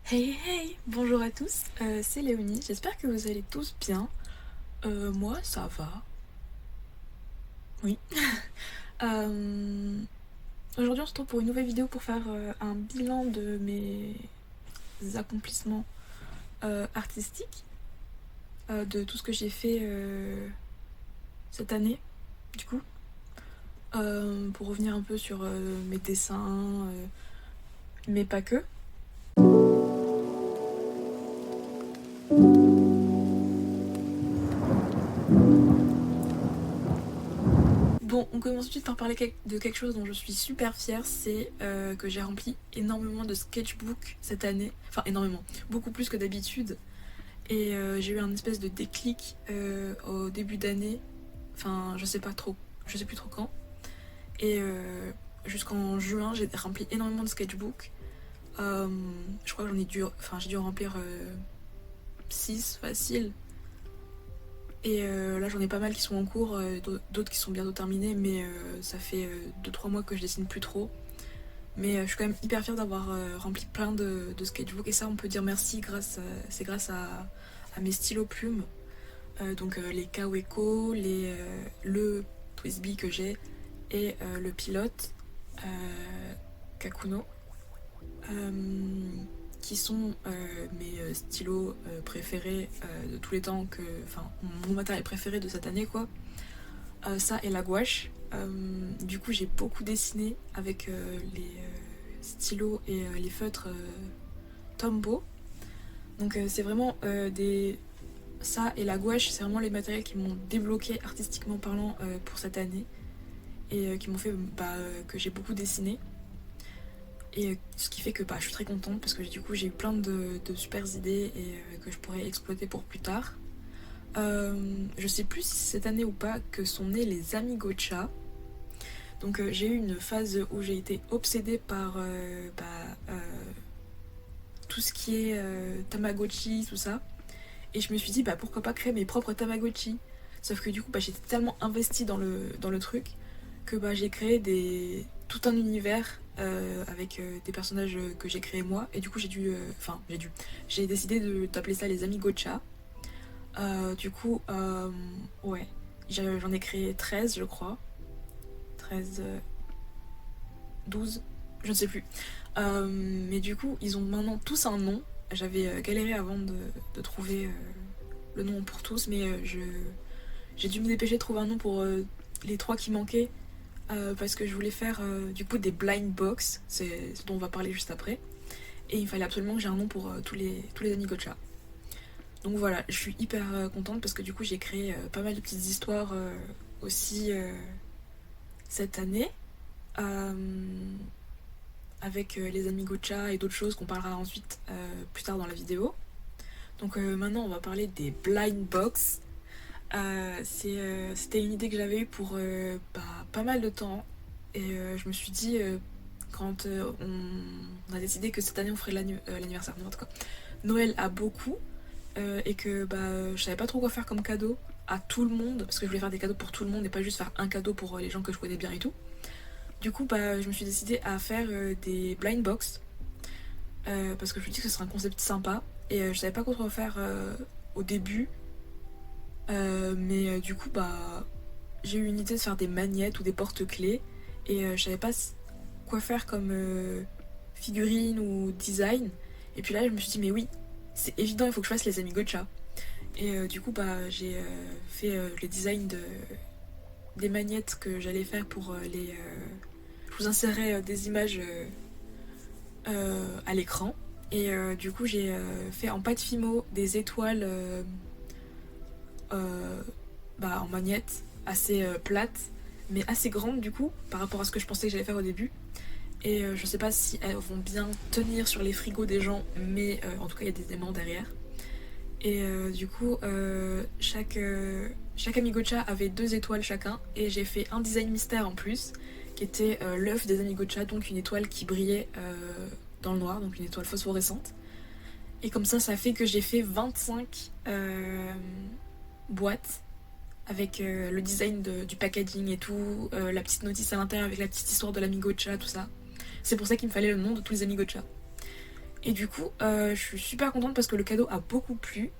Hey hey, bonjour à tous, c'est Léonie, j'espère que vous allez tous bien. Moi ça va, oui. Euh, Aujourd'hui on se retrouve pour une nouvelle vidéo pour faire un bilan de mes accomplissements artistiques, de tout ce que j'ai fait cette année, du coup. Pour revenir un peu sur mes dessins, mais pas que. Bon, on commence tout de suite par parler de quelque chose dont je suis super fière, c'est que j'ai rempli énormément de sketchbooks cette année. Enfin, énormément, beaucoup plus que d'habitude. Et j'ai eu un espèce de déclic au début d'année. Enfin, je sais plus trop quand. Et jusqu'en juin, j'ai rempli énormément de sketchbooks. Je crois que j'ai dû en remplir 6 facile. Et là j'en ai pas mal qui sont en cours, d'autres qui sont bientôt terminés, mais ça fait 2-3 mois que je dessine plus trop. Mais je suis quand même hyper fière d'avoir rempli plein de sketchbooks, et ça on peut dire merci, c'est grâce à mes stylos plumes. Donc les Kaweco, le Twisby que j'ai, et le pilote Kakuno. Euh, qui sont mes stylos préférés de tous les temps, enfin mon matériel préféré de cette année quoi. Ça et la gouache. Du coup j'ai beaucoup dessiné avec les stylos et les feutres Tombow. Donc c'est vraiment des... Ça et la gouache, c'est vraiment les matériels qui m'ont débloqué artistiquement parlant pour cette année, et qui m'ont fait que j'ai beaucoup dessiné. Et ce qui fait que je suis très contente parce que du coup j'ai eu plein de super idées et que je pourrais exploiter pour plus tard. Je sais plus si c'est cette année ou pas que sont nés les Amis Gotcha. Donc j'ai eu une phase où j'ai été obsédée par tout ce qui est Tamagotchi, tout ça. Et je me suis dit pourquoi pas créer mes propres Tamagotchi. Sauf que du coup j'étais tellement investie dans le truc que j'ai créé tout un univers avec des personnages que j'ai créés moi. Et du coup j'ai décidé d'appeler ça les Amis Gotcha. Du coup, ouais, j'en ai créé 13 je crois. 13, 12, je ne sais plus. Mais du coup, ils ont maintenant tous un nom. J'avais galéré avant de trouver le nom pour tous, mais j'ai dû me dépêcher de trouver un nom pour les 3 qui manquaient, parce que je voulais faire du coup des blind box, c'est ce dont on va parler juste après. Et il fallait absolument que j'ai un nom pour tous les amis Gotcha. Donc voilà, je suis hyper contente parce que du coup j'ai créé pas mal de petites histoires aussi cette année. Euh, Avec les amis Gotcha et d'autres choses qu'on parlera ensuite plus tard dans la vidéo. Donc maintenant on va parler des blind box. C'était une idée que j'avais eue pour pas mal de temps. Et je me suis dit, quand on a décidé que cette année on ferait l'anniversaire, n'importe quoi, Noël à beaucoup, et que je savais pas trop quoi faire comme cadeau à tout le monde, parce que je voulais faire des cadeaux pour tout le monde et pas juste faire un cadeau pour les gens que je connais bien et tout. Du coup, je me suis décidée à faire des blind box, parce que je me dis que ce serait un concept sympa, et je savais pas quoi faire au début. Mais du coup, j'ai eu une idée de faire des magnettes ou des porte-clés, et je savais pas quoi faire comme figurine ou design. Et puis là, je me suis dit, mais oui, c'est évident, il faut que je fasse les amis Gotcha. Et du coup, j'ai fait le design des magnettes que j'allais faire pour je vous insérerai des images à l'écran. Et du coup, j'ai fait en pâte fimo des étoiles euh, en magnettes assez plates, mais assez grandes du coup, par rapport à ce que je pensais que j'allais faire au début. Et je sais pas si elles vont bien tenir sur les frigos des gens, mais en tout cas, il y a des aimants derrière. Et du coup, chaque Amigocha avait 2 étoiles chacun, et j'ai fait un design mystère en plus, qui était l'œuf des Amigocha, donc une étoile qui brillait dans le noir, donc une étoile phosphorescente. Et comme ça fait que j'ai fait 25 boîtes avec le design du packaging et tout, la petite notice à l'intérieur avec la petite histoire de l'Amigocha, tout ça. C'est pour ça qu'il me fallait le nom de tous les Amigocha. Et du coup, je suis super contente parce que le cadeau a beaucoup plu.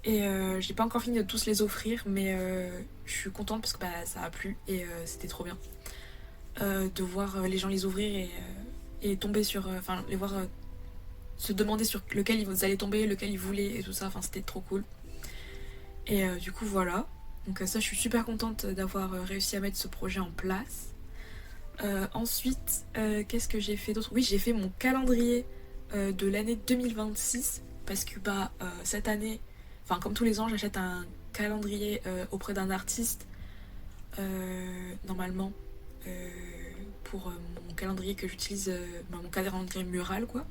Et j'ai pas encore fini de tous les offrir, mais je suis contente parce que bah, ça a plu et c'était trop bien de voir les gens les ouvrir et tomber sur. Enfin, les voir se demander sur lequel ils allaient tomber, lequel ils voulaient et tout ça. Enfin, c'était trop cool. Et du coup, voilà. Donc, ça, je suis super contente d'avoir réussi à mettre ce projet en place. Ensuite, qu'est-ce que j'ai fait d'autre? Oui, j'ai fait mon calendrier de l'année 2026 parce que bah, cette année, enfin comme tous les ans, j'achète un calendrier auprès d'un artiste normalement euh, pour mon calendrier que j'utilise, bah, mon calendrier mural quoi.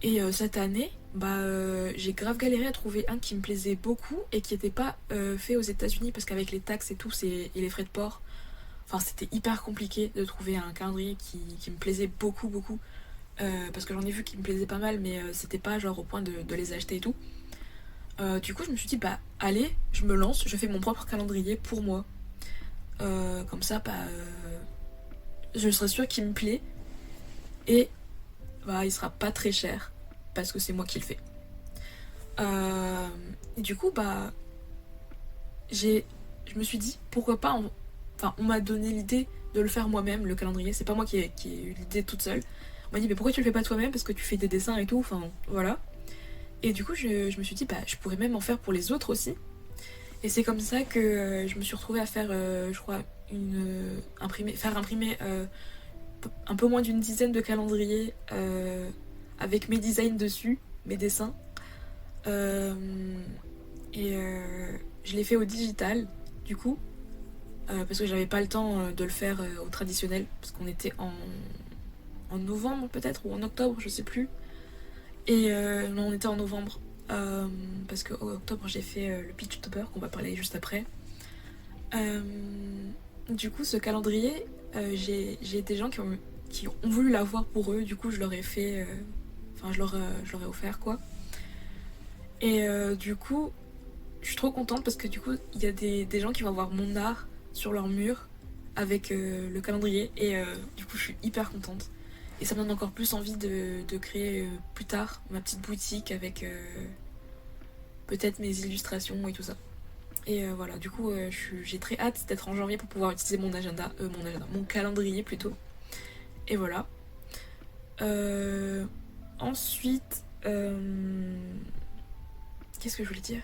Et cette année, bah, j'ai grave galéré à trouver un qui me plaisait beaucoup et qui n'était pas fait aux États-Unis parce qu'avec les taxes et tout et les frais de port, enfin c'était hyper compliqué de trouver un calendrier qui me plaisait beaucoup beaucoup. Parce que j'en ai vu qui me plaisaient pas mal, mais c'était pas genre au point de les acheter et tout. Du coup, je me suis dit, bah allez, je me lance, je fais mon propre calendrier pour moi. Comme ça, bah, je serai sûre qu'il me plaît et bah, il sera pas très cher parce que c'est moi qui le fais. Et du coup, bah, je me suis dit, pourquoi pas. Enfin, on m'a donné l'idée de le faire moi-même, le calendrier. C'est pas moi qui ai eu l'idée toute seule. On m'a dit, mais pourquoi tu le fais pas toi-même? Parce que tu fais des dessins et tout. Enfin, voilà. Et du coup, je me suis dit, bah, je pourrais même en faire pour les autres aussi. Et c'est comme ça que je me suis retrouvée à faire, je crois, faire imprimer un peu moins d'une dizaine de calendriers avec mes designs dessus, mes dessins. Euh, et je l'ai fait au digital, du coup, parce que j'avais pas le temps de le faire au traditionnel, parce qu'on était en novembre peut-être, ou en octobre, je sais plus. Et non, on était en novembre. Parce qu'en octobre, j'ai fait le Pitchtober, qu'on va parler juste après. Euh, du coup, ce calendrier, j'ai des gens qui ont voulu l'avoir pour eux. Du coup, je leur ai fait. Enfin, je leur ai offert, quoi. Et du coup, je suis trop contente parce que du coup, il y a des gens qui vont avoir mon art sur leur mur avec le calendrier. Et du coup, je suis hyper contente. Et ça me donne encore plus envie de créer plus tard ma petite boutique avec peut-être mes illustrations et tout ça. Et voilà, du coup, j'ai très hâte d'être en janvier pour pouvoir utiliser mon calendrier plutôt. Et voilà. Euh, ensuite, qu'est-ce que je voulais dire?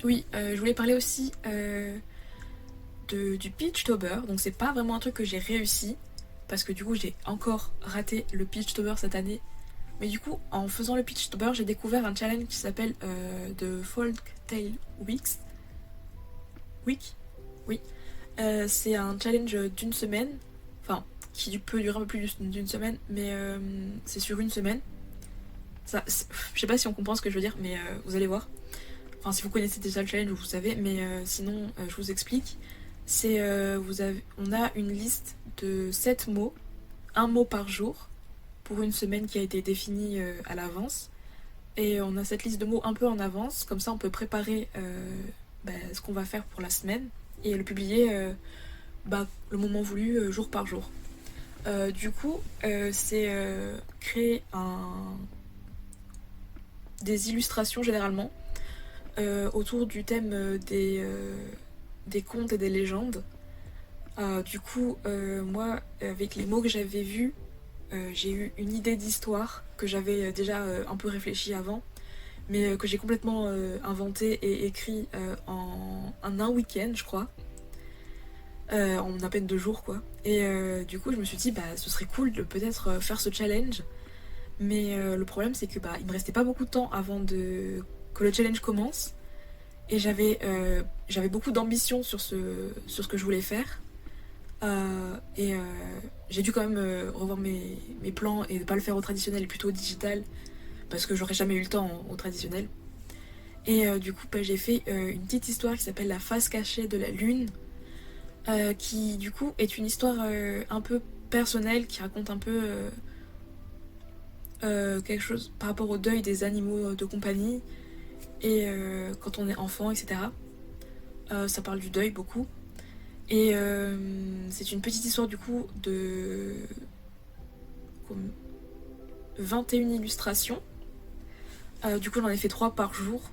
Oui, je voulais parler aussi du Pitchtober. Donc c'est pas vraiment un truc que j'ai réussi parce que du coup j'ai encore raté le Pitchtober cette année. Mais du coup, en faisant le Pitchtober, j'ai découvert un challenge qui s'appelle The Folktale Weeks. Week? Oui. C'est un challenge d'une semaine, enfin, qui peut durer un peu plus d'une semaine, mais c'est sur une semaine. Ça, je sais pas si on comprend ce que je veux dire, mais vous allez voir. Enfin, si vous connaissez déjà le challenge, vous savez, mais sinon, je vous explique. On a une liste de 7 mots, un mot par jour, pour une semaine qui a été définie à l'avance. Et on a cette liste de mots un peu en avance, comme ça on peut préparer bah, ce qu'on va faire pour la semaine et le publier bah, le moment voulu, jour par jour. Du coup, c'est créer des illustrations généralement autour du thème des contes et des légendes. Du coup, moi, avec les mots que j'avais vus, j'ai eu une idée d'histoire que j'avais déjà un peu réfléchi avant, mais que j'ai complètement inventé et écrit en un week-end, je crois. En à peine 2 jours quoi. Et du coup je me suis dit bah ce serait cool de peut-être faire ce challenge. Mais le problème c'est que bah il me restait pas beaucoup de temps avant que le challenge commence. Et j'avais beaucoup d'ambition sur ce que je voulais faire. Et j'ai dû quand même revoir mes plans et ne pas le faire au traditionnel et plutôt au digital. Parce que j'aurais jamais eu le temps au traditionnel. Et du coup bah, j'ai fait une petite histoire qui s'appelle La face cachée de la lune. Qui du coup est une histoire un peu personnelle qui raconte un peu quelque chose par rapport au deuil des animaux de compagnie et quand on est enfant, etc. Ça parle du deuil beaucoup. Et c'est une petite histoire du coup de 21 illustrations. Du coup, j'en ai fait 3 par jour,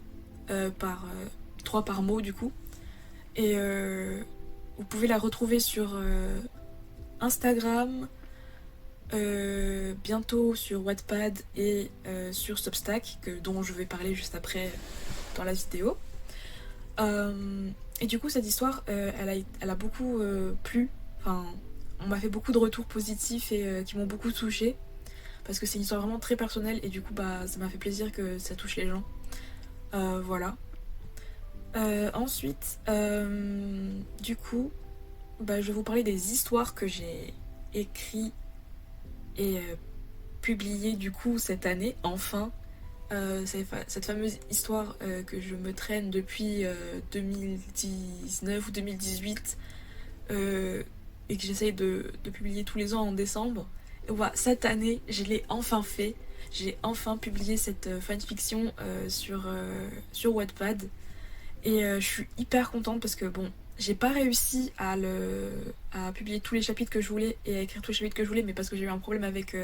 3 par mot du coup. Et vous pouvez la retrouver sur Instagram, bientôt sur Wattpad et sur Substack, dont je vais parler juste après dans la vidéo. Et du coup, cette histoire, elle a beaucoup plu. Enfin, on m'a fait beaucoup de retours positifs et qui m'ont beaucoup touchée. Parce que c'est une histoire vraiment très personnelle et du coup, bah, ça m'a fait plaisir que ça touche les gens. Voilà. Ensuite, du coup, bah, je vais vous parler des histoires que j'ai écrites et publiées du coup cette année, enfin. Cette fameuse histoire que je me traîne depuis 2019 ou 2018 et que j'essaye de publier tous les ans en décembre. Et voilà, cette année, je l'ai enfin fait. J'ai enfin publié cette fanfiction sur Wattpad. Et je suis hyper contente parce que bon, j'ai pas réussi à publier tous les chapitres que je voulais et à écrire tous les chapitres que je voulais, mais parce que j'ai eu un problème avec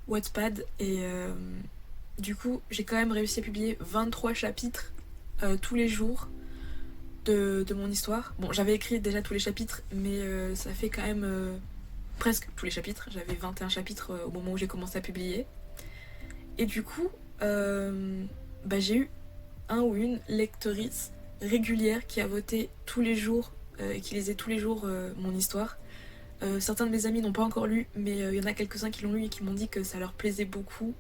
Wattpad et du coup j'ai quand même réussi à publier 23 chapitres tous les jours de mon histoire. Bon, j'avais écrit déjà tous les chapitres, mais ça fait quand même presque tous les chapitres. J'avais 21 chapitres au moment où j'ai commencé à publier. Et du coup, bah, j'ai eu un ou une lectrice régulière qui a voté tous les jours et qui lisait tous les jours mon histoire. Certains de mes amis n'ont pas encore lu, mais il y en a quelques-uns qui l'ont lu et qui m'ont dit que ça leur plaisait beaucoup.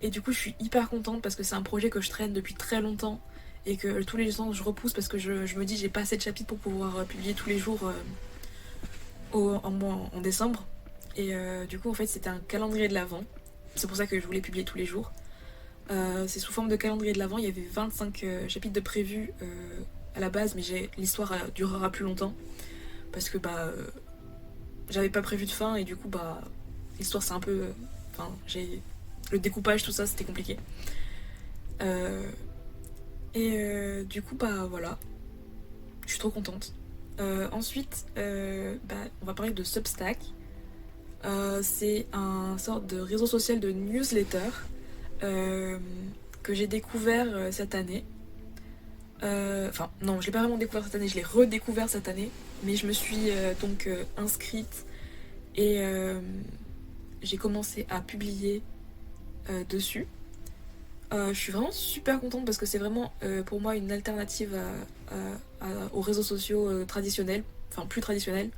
Et du coup, je suis hyper contente parce que c'est un projet que je traîne depuis très longtemps et que tous les ans je repousse parce que je me dis j'ai pas assez de chapitres pour pouvoir publier tous les jours en décembre. Et du coup, en fait, c'était un calendrier de l'Avent. C'est pour ça que je voulais publier tous les jours. C'est sous forme de calendrier de l'Avent. Il y avait 25 chapitres de prévus à la base, mais l'histoire durera plus longtemps parce que j'avais pas prévu de fin et du coup l'histoire c'est un peu, j'ai le découpage, tout ça, c'était compliqué. Du coup voilà, je suis trop contente. Ensuite, on va parler de Substack. C'est un sorte de réseau social de newsletter que j'ai découvert cette année. Enfin, non, je l'ai pas vraiment découvert cette année, je l'ai redécouvert cette année, mais je me suis donc inscrite et j'ai commencé à publier dessus. Je suis vraiment super contente parce que c'est vraiment pour moi une alternative aux réseaux sociaux traditionnels, enfin plus traditionnels,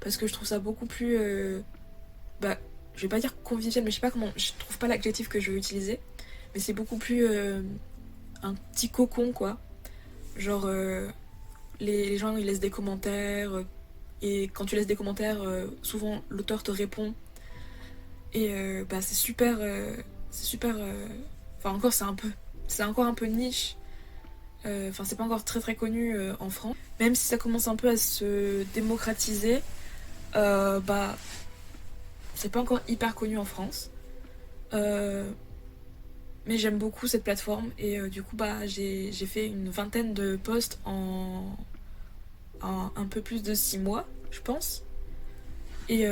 parce que je trouve ça beaucoup plus, je vais pas dire convivial, mais je sais pas comment, je trouve pas l'adjectif que je veux utiliser, mais c'est beaucoup plus un petit cocon quoi. Genre les gens ils laissent des commentaires et quand tu laisses des commentaires, souvent l'auteur te répond et c'est super, enfin encore c'est encore un peu niche. Enfin c'est pas encore très très connu en France. Même si ça commence un peu à se démocratiser, c'est pas encore hyper connu en France. Mais j'aime beaucoup cette plateforme et du coup j'ai fait une vingtaine de posts en un peu plus de 6 mois, je pense. Et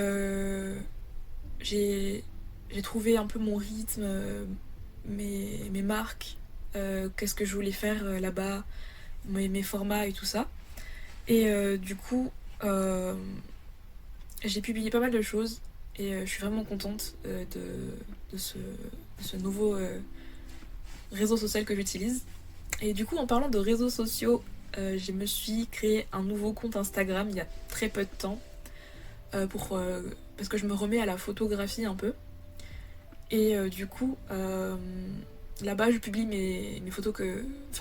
j'ai trouvé un peu mon rythme, mes marques, qu'est-ce que je voulais faire là-bas, mes formats et tout ça. Et du coup, j'ai publié pas mal de choses et je suis vraiment contente de ce nouveau réseau social que j'utilise. Et du coup, en parlant de réseaux sociaux, je me suis créé un nouveau compte Instagram il y a très peu de temps parce que je me remets à la photographie un peu. Et du coup, là-bas, je publie mes photos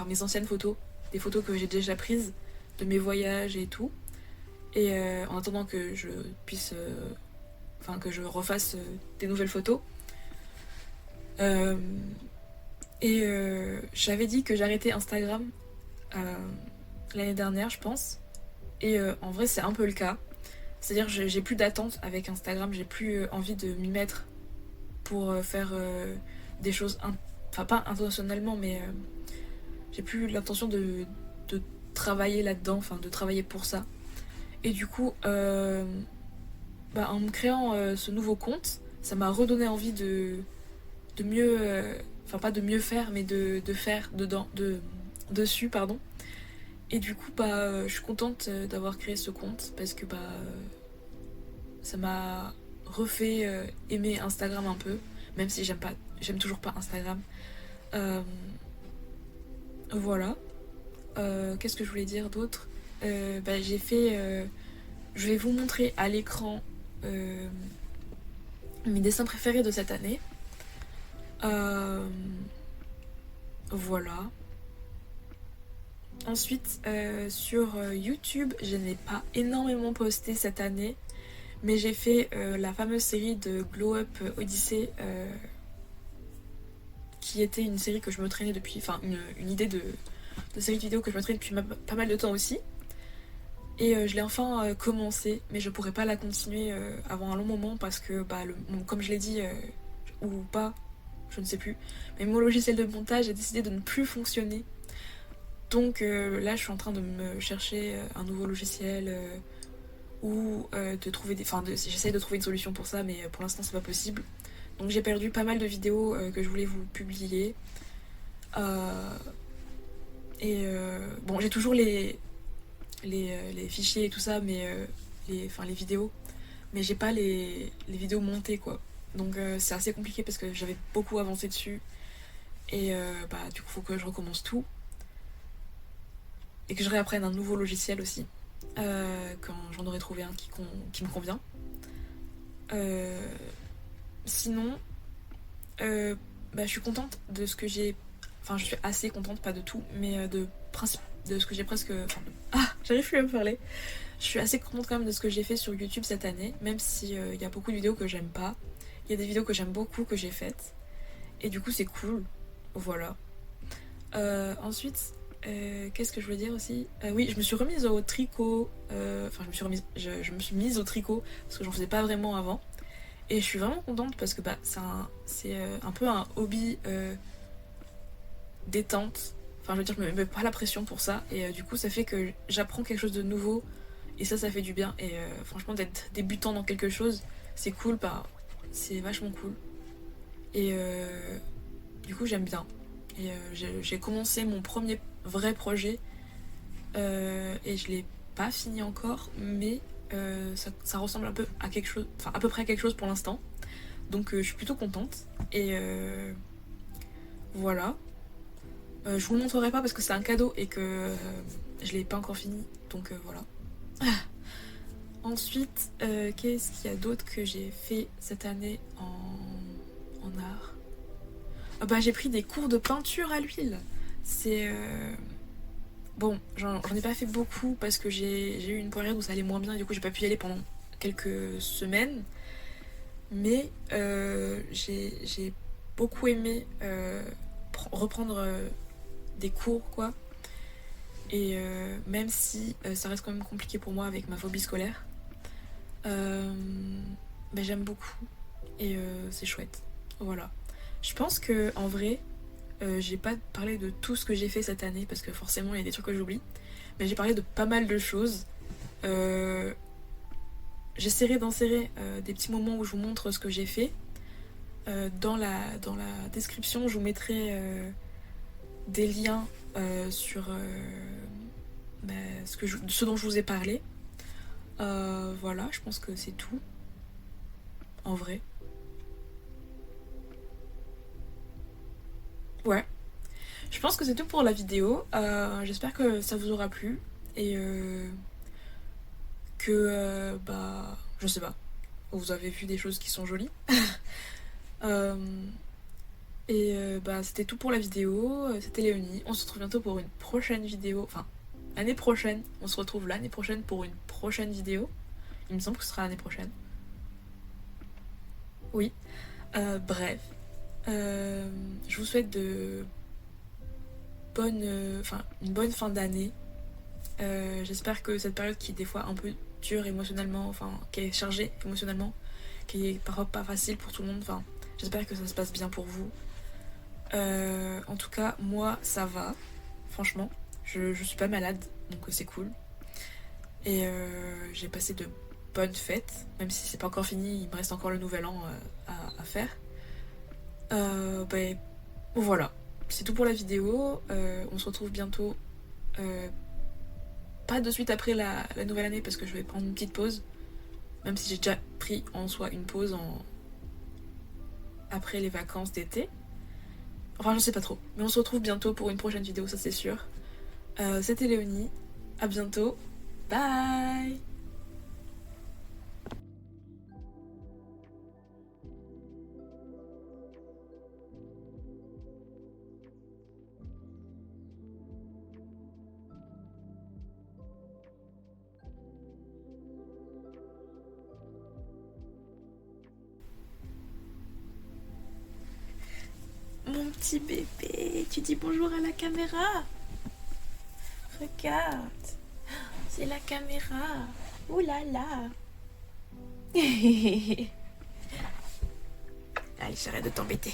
mes anciennes photos, des photos que j'ai déjà prises de mes voyages et tout. Et en attendant que je puisse, que je refasse des nouvelles photos. J'avais dit que j'arrêtais Instagram l'année dernière, je pense. Et en vrai, c'est un peu le cas. C'est-à-dire que j'ai plus d'attente avec Instagram, j'ai plus envie de m'y mettre pour faire des choses, pas intentionnellement, mais j'ai plus l'intention de travailler là-dedans, de travailler pour ça. Et du coup, en me créant ce nouveau compte, ça m'a redonné envie de mieux, enfin pas de mieux faire, mais de faire dessus, pardon. Et du coup, je suis contente d'avoir créé ce compte parce que ça m'a refait aimer Instagram un peu, même si j'aime toujours pas Instagram. Euh, voilà. Qu'est-ce que je voulais dire d'autre? J'ai fait. Je vais vous montrer à l'écran euh, mes dessins préférés de cette année. Euh, voilà. Ensuite, sur YouTube, je n'ai pas énormément posté cette année, mais j'ai fait la fameuse série de Glow Up Odyssey, qui était une série que je me traînais depuis, enfin une idée de série de vidéos que je me traînais depuis pas mal de temps aussi. Et je l'ai enfin commencé, mais je pourrais pas la continuer avant un long moment parce que, comme je l'ai dit, ou pas, je ne sais plus, mais mon logiciel de montage a décidé de ne plus fonctionner. Donc là, je suis en train de me chercher un nouveau logiciel ou de trouver des. Enfin, j'essaye de trouver une solution pour ça, mais pour l'instant, c'est pas possible. Donc j'ai perdu pas mal de vidéos que je voulais vous publier. Euh, bon, j'ai toujours les fichiers et tout ça, mais les vidéos, mais j'ai pas les vidéos montées quoi. Donc c'est assez compliqué parce que j'avais beaucoup avancé dessus et du coup faut que je recommence tout et que je réapprenne un nouveau logiciel aussi quand j'en aurai trouvé un qui me convient. Euh, Sinon, je suis contente de ce que j'ai. Enfin, je suis assez contente, pas de tout, mais de ce que j'ai presque. J'arrive plus à me parler. Je suis assez contente quand même de ce que j'ai fait sur YouTube cette année, même si y a beaucoup de vidéos que j'aime pas. Il y a des vidéos que j'aime beaucoup que j'ai faites. Et du coup, c'est cool. Voilà. Ensuite, qu'est-ce que je voulais dire aussi? Oui, je me suis remise au tricot. Je me suis mise au tricot parce que j'en faisais pas vraiment avant. Et je suis vraiment contente parce que c'est un peu un hobby détente. Enfin, je veux dire, je me mets pas la pression pour ça. Et du coup, ça fait que j'apprends quelque chose de nouveau. Et ça fait du bien. Et franchement, d'être débutant dans quelque chose, c'est cool. C'est vachement cool. Et du coup, j'aime bien. Et j'ai commencé mon premier vrai projet. Et je l'ai pas fini encore. Mais ça ressemble un peu à quelque chose. Enfin, à peu près à quelque chose pour l'instant. Donc, je suis plutôt contente. Et voilà. Je vous le montrerai pas parce que c'est un cadeau et que je l'ai pas encore fini. Donc, voilà. Ensuite, qu'est-ce qu'il y a d'autre que j'ai fait cette année en art? J'ai pris des cours de peinture à l'huile. C'est. Bon, j'en ai pas fait beaucoup parce que j'ai eu une période où ça allait moins bien et du coup j'ai pas pu y aller pendant quelques semaines. Mais j'ai beaucoup aimé reprendre des cours, quoi. Et même si ça reste quand même compliqué pour moi avec ma phobie scolaire, j'aime beaucoup et c'est chouette. Voilà. Je pense que en vrai, j'ai pas parlé de tout ce que j'ai fait cette année parce que forcément il y a des trucs que j'oublie, mais j'ai parlé de pas mal de choses. Euh, J'essaierai d'insérer des petits moments où je vous montre ce que j'ai fait. Dans la description, je vous mettrai des liens sur ce dont je vous ai parlé. Voilà, je pense que c'est tout, en vrai. Ouais, je pense que c'est tout pour la vidéo. J'espère que ça vous aura plu et que, je sais pas, vous avez vu des choses qui sont jolies. Euh, C'était tout pour la vidéo. C'était Léonie. On se retrouve bientôt pour une prochaine vidéo. Enfin, l'année prochaine. On se retrouve l'année prochaine pour une prochaine vidéo. Il me semble que ce sera l'année prochaine. Oui. Bref. Je vous souhaite une bonne fin d'année. J'espère que cette période qui est des fois un peu dure émotionnellement, enfin, qui est chargée émotionnellement, qui est parfois pas facile pour tout le monde, enfin, j'espère que ça se passe bien pour vous. En tout cas, moi, ça va. Franchement, je suis pas malade, donc c'est cool. Et j'ai passé de bonnes fêtes, même si c'est pas encore fini, il me reste encore le nouvel an à faire. Ben, voilà, c'est tout pour la vidéo. On se retrouve bientôt, pas de suite après la nouvelle année parce que je vais prendre une petite pause, même si j'ai déjà pris en soi une pause après les vacances d'été. Enfin, je sais pas trop, mais on se retrouve bientôt pour une prochaine vidéo, ça c'est sûr. C'était Léonie, à bientôt, bye. Mon petit bébé, tu dis bonjour à la caméra. Regarde, c'est la caméra. Ouh là là. Allez, j'arrête de t'embêter.